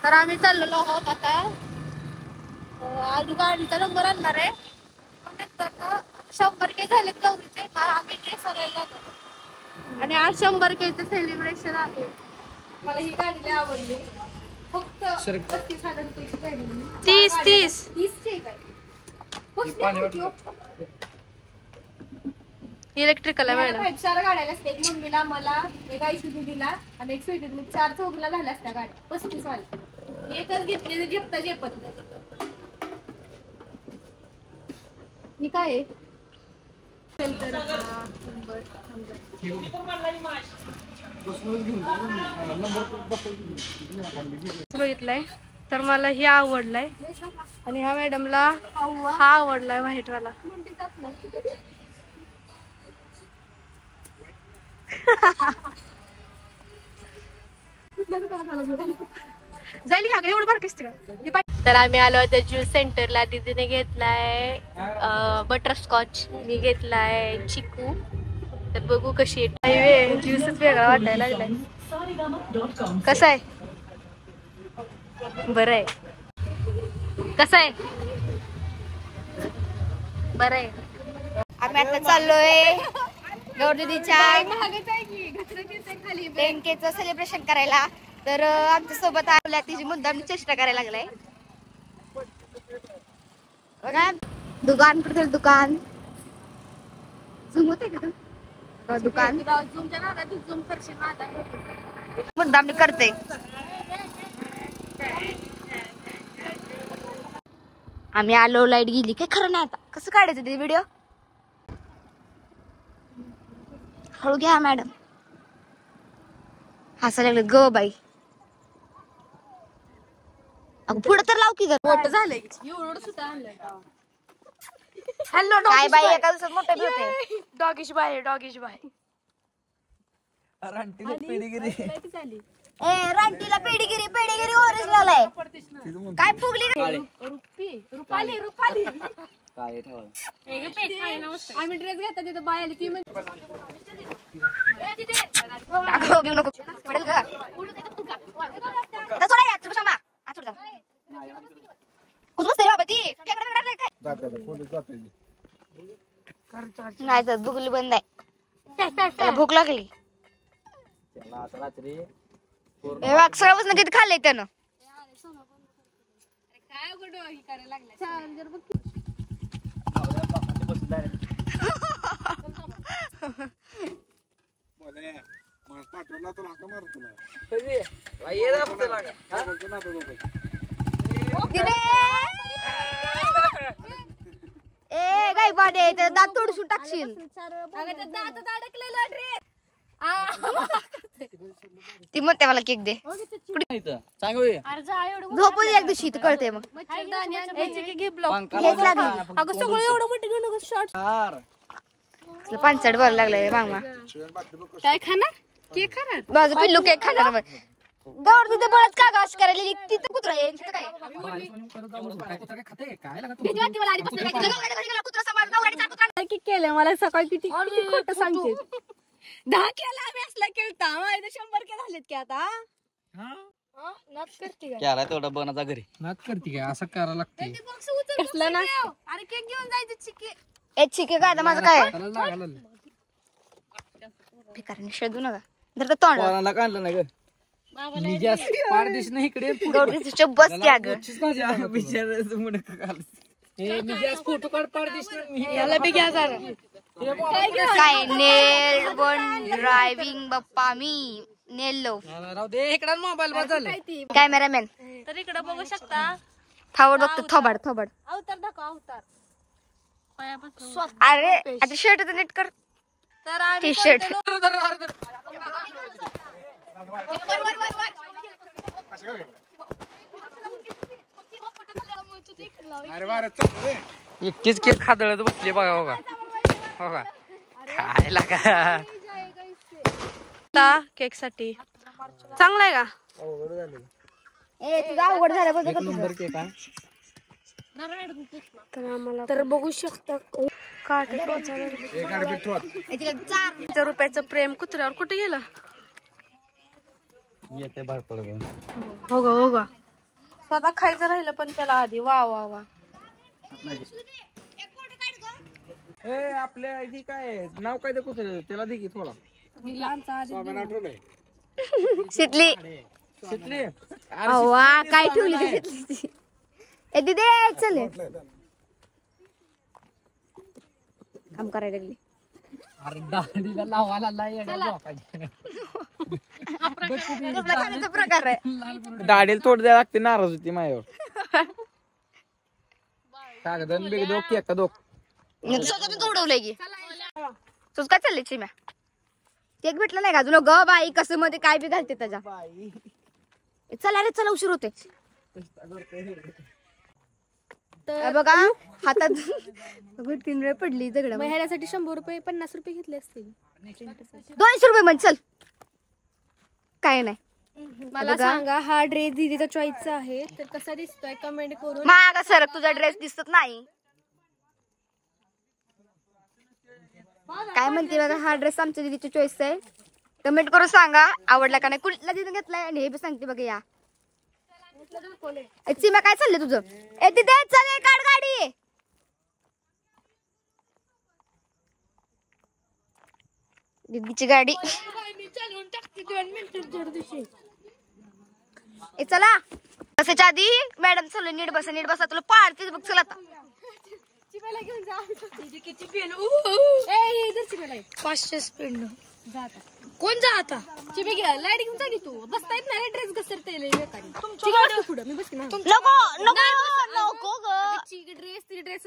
तर आम्ही चाललेलो आहोत आता. आज गाडीचा नंबर आणणार आहे. नंतर 100K झाले गौरीचे. आम्ही ड्रेस आणायला जातो आणि आज 100Kचं सेलिब्रेशन आहे. मला ही गाडी लय आवडली. फक्त 35,000 रुपयाची गाडी. 30 काय इलेक्ट्रिकल आहे मॅडम. 4 गाड्या असतात. एक मम्मीला, मला, एक आयशू दीदीला आणि एक स्वीटी दीदी. 4 चौघीला झाल्या असत्या गाड्या 35 वाल्या. एकच घेतली झेपता झेपत नाही. ही काय आहे? बघितलंय तर मला ही आवडलाय आणि ह्या मॅडमला हा आवडलाय व्हाईट वाला. जाईल ह्या एवढं बरं कसते. तर आम्ही आलो होतो ज्यूस सेंटरला. दीदीने घेतलाय बटरस्कॉच, मी घेतलाय चिकू. तर बघू कशी आहे. ज्यूसच वेगळा वाटायला लागलाय. कसा आहे? बरं आहे. कसं आहे? बरं आहे. आम्ही आता चाललोय गौरी दीदीच्या 10Kचं सेलिब्रेशन करायला. तर आमच्या सोबत आल्या तिची मुद्दाम चेष्टा करायला लागलाय. दुकान कुठे? दुकान झूम होते का? दुकान मुद्दाम करते. आम्ही आलो, लाईट गेली. काय खरं नाही. आता कसं काढायचं ते व्हिडिओ? हळू घ्या मॅडम. हसायला लागलं ग बाई. अगं पुढे तर लाव की ग. मोठं झालंय एवढं सुद्धा आणलंय. हॅलो काय बाई, एका दिवसात मोठं होते. डॉगीश बाय, डॉगीश बाय. रानटीला पेडीगिरी. रानटीला पेडीगिरी, पेडीगिरी ओरिजिनल आहे. काय फुगली रुपाली रुपाली. आम्ही ड्रेस घेता तिथं बाय आली ती नाही तर भुगली बंद आहे. भूक लागली. सगळ्यापासून किती खाल्लंय त्यानं. ए गाई बाडे दात तोडून टाकशील. ती म्हणते मला केक दे. झोप एक दिवशी इथं कळते. मग पानसट बरं लागलाय मामा. काय खाणार? केक खाणार? माझं पिल्लू केक खाणार. गौर तिथे बळच का गाश करायला तिथं कुत्रा आहे. केलं मला सकाळी किती खोटं सांगते. 10Kला आम्ही असला केलता. 100K झालेत की आता. नाच करते काय तेवढा बनाचा घरी. नाच करते काय असं करायला लागते. कसलं ना? अरे केक घेऊन जायचं. चिके ए चिके काय माझं काय भिकारीने शोधू नका. जर तोंडाला काढलं नाही ग. पारदेश नाही इकडे गौरीच्या बस घ्या ग. फोटो काढ पारदेश. याला बी घ्या जरा. काय नेल वन ड्रायव्हिंग बाप्पा मी नेलो. राहू दे इकडे मोबाईल बदल. कॅमेरामॅन तर इकडे बघू शकता. थोबड बघतो. थोबड थोबड अवतार दाखव. अवतार अरे आता शर्ट तर नीट कर. तर टी शर्ट एकटीच केक खादळत बसले बघा. बघा बघा खायला का केक साठी चांगला आहे का? अवघड झालं. तर आम्हाला तर बघू शकता. 4 रुपयाचं प्रेम कुत्र्यावर कुठे गेलं? हो ग हो ग. स्वतः खायचं राहिलं पण त्याला आधी. वा वा वा. आपल्या ही काय नाव काय ते कुठे त्याला दे की थोडा. शितली शितली वा काय ठेवली ती शितलीची. ए दिदे चल काम करायला लागली. अरे दाढीला लावायला प्रकार आहे. दाढीला थोडं द्यायला लागते. नाराज होती माझ्यावर. कागदन बिगद केक का दोक स्वतः उडवलंय की तुझ काय चाललंय चिम्या. केक भेटला नाही का अजून. ग बाई कसं मध्ये काय बी घालते त्याच्या. चला रे चला उशीर होते. बघा हातात 3 वेळ पडली दगड. ह्यासाठी 100 रुपये 50 रुपये घेतले असतील. 200 रुपये म्हण चल. काय नाही मला सांगा हा ड्रेस दीदीचा चॉईसचा आहे तर कसा दिसतोय कमेंट करून. मागा सरक तुझा ड्रेस दिसत नाही. काय म्हणते बघा हा ड्रेस आमच्या दीदीची चॉईस आहे. कमेंट करून सांगा आवडला का नाही. कुठला दीदी घेतलाय आणि हे बी सांगते बघा. या सीमा काय चाललंय तुझं. ए तिथे चल काढ गाडी. दीदीची गाडी. ए चला बसायच्या आधी मॅडम चालू नीट बसा तुला पाडते बघ. चला आता 500 स्पीड कोण जा आता. चिबी घ्या लाईट घेऊन जा की तू. बसता येत नाही ड्रेस घसरते पुढे. मी बसते नको नको नको ग. ड्रेस